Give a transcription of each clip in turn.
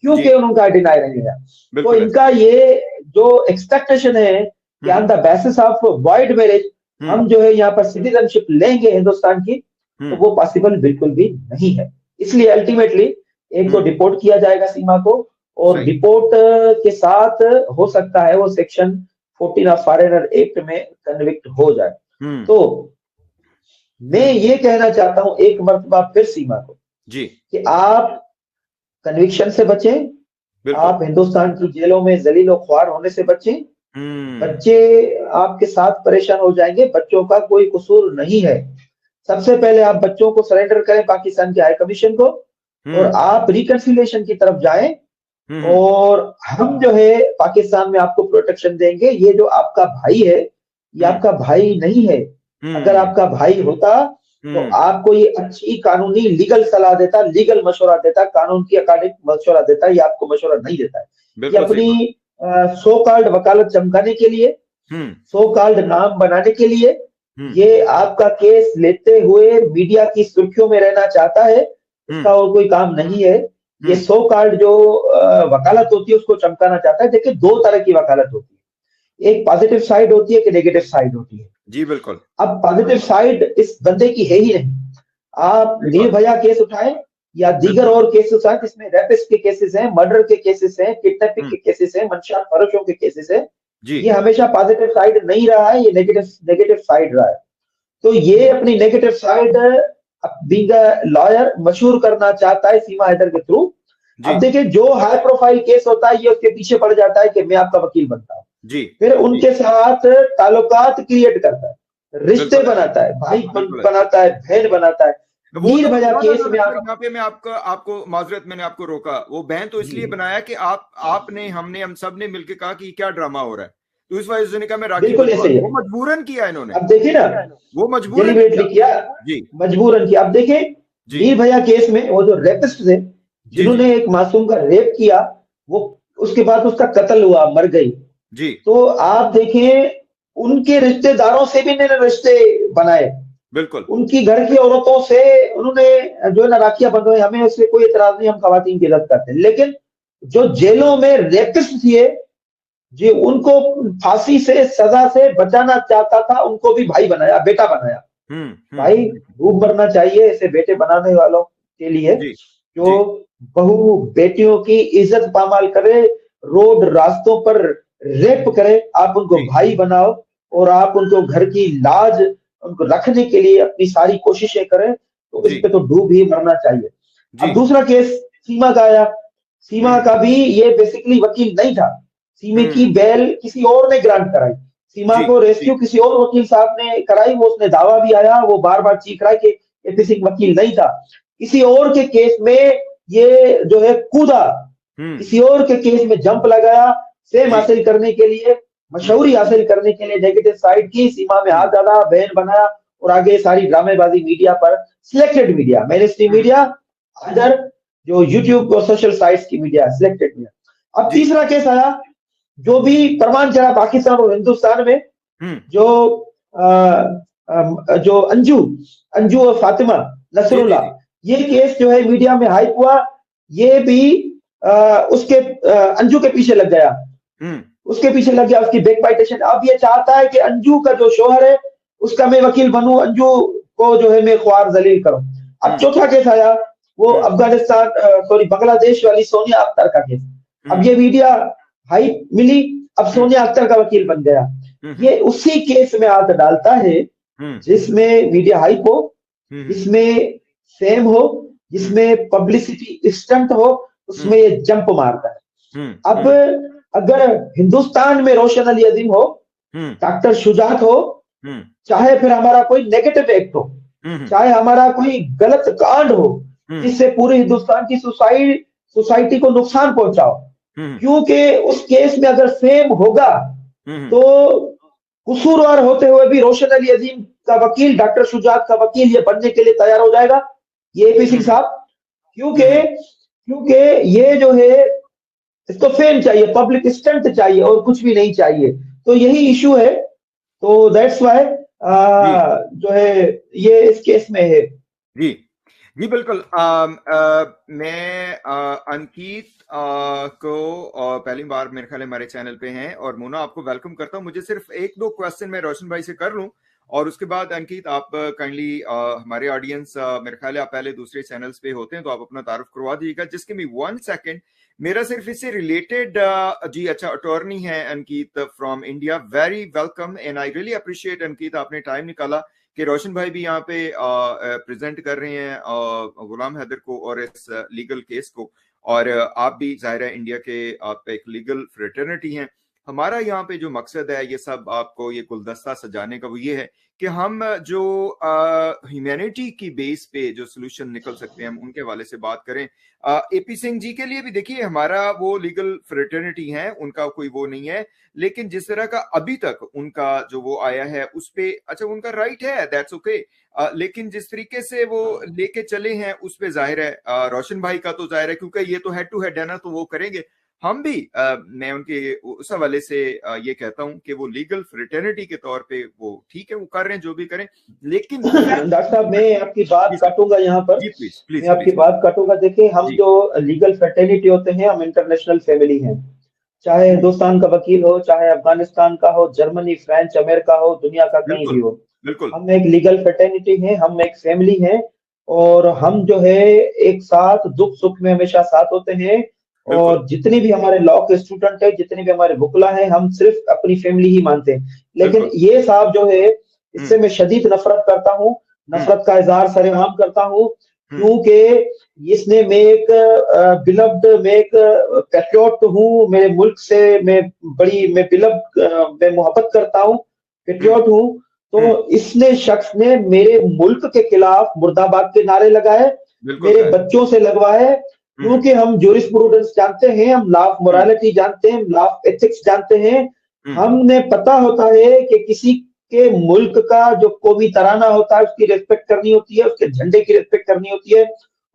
क्योंकि उनका डिनाई रहेगा। तो बिल्कुल इनका ये जो एक्सपेक्टेशन है कि on the basis of wide marriage हम जो है यहाँ पर सिटीजनशिप लेंगे हिंदुस्तान की, तो वो पॉसिबल बिल्कुल भी नहीं है। इसलिए अल्टीमेटली एक तो डिपोर्ट किया जाएगा सीमा को, और सही। डिपोर्ट के साथ हो सकता है वो सेक्शन 14 ऑफ फॉरेनर एक्ट में कन्विक्ट हो जाए। तो मैं ये कहना चाहता हूं एक मर्तबा फिर सीमा को जी कि आप कन्विक्शन से बचें, बिल्कुल। आप हिंदुस्तान की जेलों में जलीलो ख्वार होने से बचें। बच्चे आपके साथ परेशान हो जाएंगे, बच्चों का कोई कसूर नहीं है। सबसे पहले आप बच्चों को सरेंडर करें पाकिस्तान के हाई कमीशन को, और आप रिकंसिलिएशन की तरफ जाएं, और हम जो है पाकिस्तान में आपको प्रोटेक्शन देंगे। ये जो आपका भाई है, ये आपका भाई नहीं है। अगर आपका भाई होता तो आपको ये अच्छी कानूनी लीगल सलाह देता, लीगल मशवरा देता, कानून की अकॉर्डिंग मशवरा देता। ये आपको मशवरा नहीं देता है। ये अपनी सो कॉल्ड वकालत चमकाने के लिए, सो कॉल्ड नाम बनाने के लिए, ये आपका केस लेते हुए मीडिया की सुर्खियों में रहना चाहता है। इसका और कोई काम नहीं है। ये सो कॉल्ड जो वकालत होती है उसको चमकाना चाहता है। देखिए, दो तरह की वकालत होती है, एक पॉजिटिव साइड होती है, एक नेगेटिव साइड होती है। जी बिल्कुल। अब पॉजिटिव साइड इस बंदे की है ही नहीं। आप निर्भया केस उठाएं या दीगर और केस उठाएं, जिसमें रेपिस्ट के केसेस हैं, मर्डर के केसेस हैं, किडनैपिंग के केसेस हैं, मंशा फरोशों के केसेस हैं, ये हमेशा पॉजिटिव साइड नहीं रहा है, ये नेगेटिव साइड रहा है। तो ये अपनी negative side being a lawyer मशहूर करना चाहता है सीमा हैदर के थ्रू। अब देखिए, जो हाई प्रोफाइल केस होता है ये उसके पीछे पड़ जाता है कि मैं आपका वकील बनता हूँ, फिर उनके साथ ताल्लुकात क्रिएट करता है, रिश्ते बनाता है, भाई बनाता है, बहन बनाता है। निर्भया केस में यहाँ पे मैं आपको माजरत, मैंने आपको रोका। वो बहन तो इसलिए बनाया कि आपने, हमने, हम सब ने मिलकर कहा कि क्या ड्रामा हो रहा है, तो इस वजह से कहा मैं राखी बिल्कुल ऐसे ही है। वो मजबूरन किया इन्होंने। अब देखिए ना, वो मजबूरन किया, मजबूरन किया। अब देखिए, निर्भया केस में वो जो रेपिस्ट थे, जिन्होंने एक मासूम का रेप किया, वो उसके बाद उसका कत्ल हुआ, मर गई। तो आप देखें, उनके रिश्तेदारों से भी इन्होंने रिश्ते बनाए, बिल्कुल। उनकी घर की औरतों से उन्होंने जो है ना राखियां बंधवाई। हमें उससे कोई एतराज नहीं, हम खवातीन की इज्जत करते हैं। लेकिन जो जेलों में रेपिस्ट थे, जी उनको फांसी से, सजा से बचाना चाहता था, उनको भी भाई बनाया, बेटा बनाया। भाई डूब मरना चाहिए ऐसे बेटे बनाने वालों के लिए, जो बहू बेटियों की इज्जत पामाल करे, रोड रास्तों पर रेप करे। आप उनको भाई बनाओ और आप उनको घर की लाज उनको रखने के लिए अपनी सारी कोशिशें करें, तो इस पे तो डूब ही मरना चाहिए। अब दूसरा केस सीमा का आया। सीमा का भी ये बेसिकली वकील नहीं था। सीमा की बेल किसी और ने ग्रांट कराई, सीमा को रेस्क्यू किसी और वकील साहब ने कराई। वो उसने दावा भी आया, वो बार बार चीख रहा है कि ये किसी वकील नहीं था, किसी और के केस में ये जो है कूदा, किसी और के केस में जंप लगाया, फेम हासिल करने के लिए, मशहूरी हासिल करने के लिए नेगेटिव साइड की, सीमा में हाथ डाला, बहन बनाया, और आगे सारी ड्रामेबाजी मीडिया पर, selected media, main stream media, other जो यूट्यूब और सोशल साइट्स की मीडिया, सिलेक्टेड मीडिया। अब तीसरा केस आया जो भी परवान चढ़ा पाकिस्तान और हिंदुस्तान में, जो अंजू और फातिमा नसरुल्लाह, ये केस जो है मीडिया में हाइप हुआ। ये भी उसके अंजू के पीछे लग गया, उसके पीछे लग गया, उसकी बैकबाइटेशन। अब ये चाहता है कि अंजू का जो शोहर है उसका मैं वकील बनूं, अंजू को जो है मैं ख्वार जलील करूं। अब चौथा केस आया, वो अफगानिस्तान बांग्लादेश वाली सोनिया अख्तर का केस। अब ये मीडिया हाइप मिली, अब सोनिया अख्तर का वकील बन गया। ये उसी केस में हाथ डालता है जिसमें मीडिया हाइप हो, जिसमें फेम हो, जिसमें पब्लिसिटी स्टंट हो, उसमें ये जंप मारता है। अब अगर हिंदुस्तान में रोशन अली अजीम हो, डॉक्टर शुजात हो, चाहे फिर हमारा कोई नेगेटिव एक्ट हो, चाहे हमारा कोई गलत कांड हो जिससे पूरे हिंदुस्तान की सोसाइटी को नुकसान पहुंचाओ, क्योंकि उस केस में अगर फेम होगा तो कसूरवार होते हुए भी रोशन अली अजीम का वकील, डॉक्टर शुजात का वकील ये बनने के लिए तैयार हो जाएगा, ये एपीसी साहब, क्योंकि ये जो है इसको फेम चाहिए, पब्लिक स्टंट चाहिए, और कुछ भी नहीं चाहिए। तो यही इशू है। तो दैट्स वाई जो है ये इस केस में है। जी जी बिल्कुल। मैं अंकित को पहली बार मेरे ख्याल हमारे चैनल पे हैं, और मोना आपको वेलकम करता हूं। मुझे सिर्फ एक दो क्वेश्चन मैं रोशन भाई से कर लूं, और उसके बाद अंकित आप काइंडली हमारे ऑडियंस, मेरे ख्याल है आप पहले दूसरे चैनल्स पे होते हैं, तो आप अपना तारुफ करवा दीजिएगा। जिसके मी 1 सेकेंड, मेरा सिर्फ इससे रिलेटेड जी अच्छा, अटॉर्नी है Ankit from India, very welcome and I really appreciate Ankit, आपने टाइम निकाला कि रोशन भाई भी यहाँ पे प्रेजेंट कर रहे हैं गुलाम हैदर को और इस लीगल केस को, और आप भी जाहिर है इंडिया के आप एक लीगल फ्रेटर्निटी हैं। हमारा यहाँ पे जो मकसद है ये सब आपको ये गुलदस्ता सजाने का, वो ये है कि हम जो ह्यूमैनिटी की बेस पे जो सोल्यूशन निकल सकते हैं हम उनके हवाले से बात करें। एपी सिंह जी के लिए भी देखिए, हमारा वो लीगल फ्रेटर्निटी है, उनका कोई वो नहीं है, लेकिन जिस तरह का अभी तक उनका जो वो आया है उस पे, अच्छा उनका राइट है, दैट्स ओके, लेकिन जिस तरीके से वो लेके चले हैं उस पे जाहिर है रोशन भाई का तो जाहिर है, क्योंकि ये तो हेड टू हेड है ना, तो वो करेंगे। हम भी मैं उनके उस हवाले से ये कहता हूं कि वो लीगल फ्रेटर्निटी के तौर पे वो ठीक है, वो कर रहे हैं जो भी करें, लेकिन डॉक्टर साहब मैं आपकी बात काटूंगा यहाँ पर। जी प्लीज प्लीज, मैं आपकी बात काटूंगा। देखिए, हम जी जो लीगल फ्रेटर्निटी होते हैं, हम इंटरनेशनल फैमिली हैं। चाहे हिंदुस्तान का वकील हो, चाहे अफगानिस्तान का हो, जर्मनी, फ्रांस, अमेरिका हो, दुनिया का कहीं भी बिल्कुल हो, बिल्कुल हम एक लीगल फ्रेटर्निटी हैं, हम एक फैमिली हैं। और हम जो है एक साथ दुख सुख में हमेशा साथ होते हैं। बिल्कुल। और जितने भी हमारे लॉ के स्टूडेंट है, जितने भी हमारे वकीला हैं, हम सिर्फ अपनी फैमिली ही मानते हैं। लेकिन बिल्कुल। ये साहब जो है, इससे मैं शदीद नफरत करता हूँ, नफरत का इजहार सरेआम करता हूँ। क्योंकि इसने, मैं एक बिलव्ड, मैं एक पैट्रियोट हूँ, मेरे मुल्क से मैं मैं बिलव्ड, मैं मोहब्बत करता हूँ, पैट्रियोट हूँ। तो इसने, शख्स ने मेरे मुल्क के खिलाफ मुर्दाबाद के नारे लगाए, बिल्कुल मेरे है। बच्चों से लगवाए। क्योंकि हम जूरिस्प्रूडेंस जानते हैं, हम लॉ ऑफ मोरालिटी जानते हैं, लॉ ऑफ एथिक्स जानते हैं। हमने पता होता है कि किसी के मुल्क का जो कौमी तराना होता है उसकी रेस्पेक्ट करनी होती है, उसके झंडे की रेस्पेक्ट करनी होती है,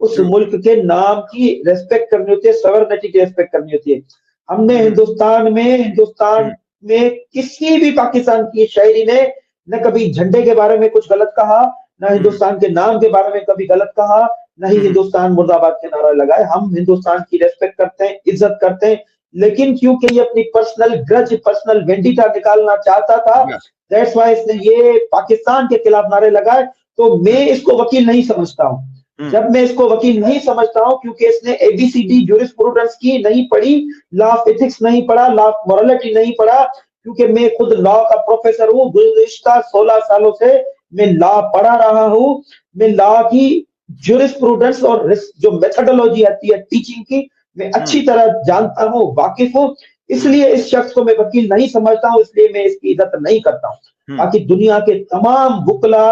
उस मुल्क के नाम की रेस्पेक्ट करनी होती है, सॉवरेनिटी की रेस्पेक्ट करनी होती है। हमने हिंदुस्तान में किसी भी पाकिस्तान की शायरी ने न कभी झंडे के बारे में कुछ गलत कहा, न हिंदुस्तान के नाम के बारे में कभी गलत कहा, नहीं हिंदुस्तान मुर्दाबाद के नारा लगाए। हम हिंदुस्तान की रेस्पेक्ट करते हैं, इज्जत करते हैं। लेकिन क्योंकि ये अपनी पर्सनल ग्रज, पर्सनल वेंडिटा निकालना चाहता था, दैट्स व्हाई इसने ये पाकिस्तान के खिलाफ नारे लगाए। तो मैं इसको वकील नहीं समझता हूँ। जब मैं इसको वकील नहीं समझता हूँ, क्योंकि इसने एबीसीडी जूरिस्प्रूडेंस की नहीं पढ़ी, लॉ ऑफ एथिक्स नहीं पढ़ा, लॉ ऑफ मोरालिटी नहीं पढ़ा। क्योंकि मैं खुद लॉ का प्रोफेसर हूँ, गुज़िश्ता 16 सालों से मैं लॉ पढ़ा रहा हूँ। मैं लॉ की जूरिस्प्रूडेंस और जो मेथोडोलॉजी आती है टीचिंग की, मैं अच्छी तरह जानता हूँ, वाकिफ हूँ। इसलिए इस शख्स को मैं वकील नहीं समझता हूँ, इसलिए मैं इसकी इज्जत नहीं करता हूँ। बाकी दुनिया के तमाम वकला,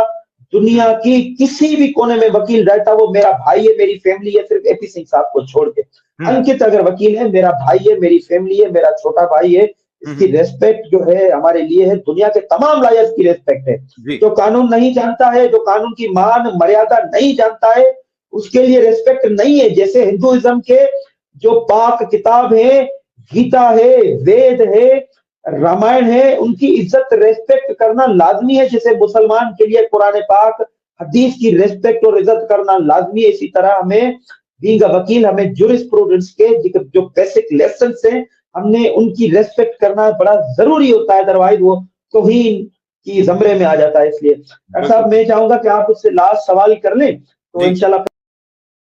दुनिया की किसी भी कोने में वकील रहता, वो मेरा भाई है, मेरी फैमिली है, सिर्फ एपी सिंह साहब को छोड़ के। अंकित अगर वकील है, मेरा भाई है, मेरी फैमिली है, मेरा छोटा भाई है। इसकी रेस्पेक्ट जो है हमारे लिए है, दुनिया के तमाम लॉयर्स की रेस्पेक्ट है। जो कानून नहीं जानता है, जो कानून की मान मर्यादा नहीं जानता है, उसके लिए रेस्पेक्ट नहीं है। जैसे हिंदुइज्म के जो पाक किताब है, गीता है, वेद है, रामायण है, उनकी इज्जत रेस्पेक्ट करना लाजमी है। जैसे मुसलमान के लिए कुरान पाक, हदीस की रेस्पेक्ट और इज्जत करना लाजमी है, इसी तरह हमें बीइंग अ वकील, हमें जूरिस्प्रूडेंस के जो बेसिक लेसन्स हैं, हमने उनकी रेस्पेक्ट करना बड़ा जरूरी होता है। अदरवाइज वो तौहीन की जमरे में आ जाता है। इसलिए डॉक्टर साहब, मैं चाहूंगा कि आप उससे लास्ट सवाल कर लें, तो इंशाल्लाह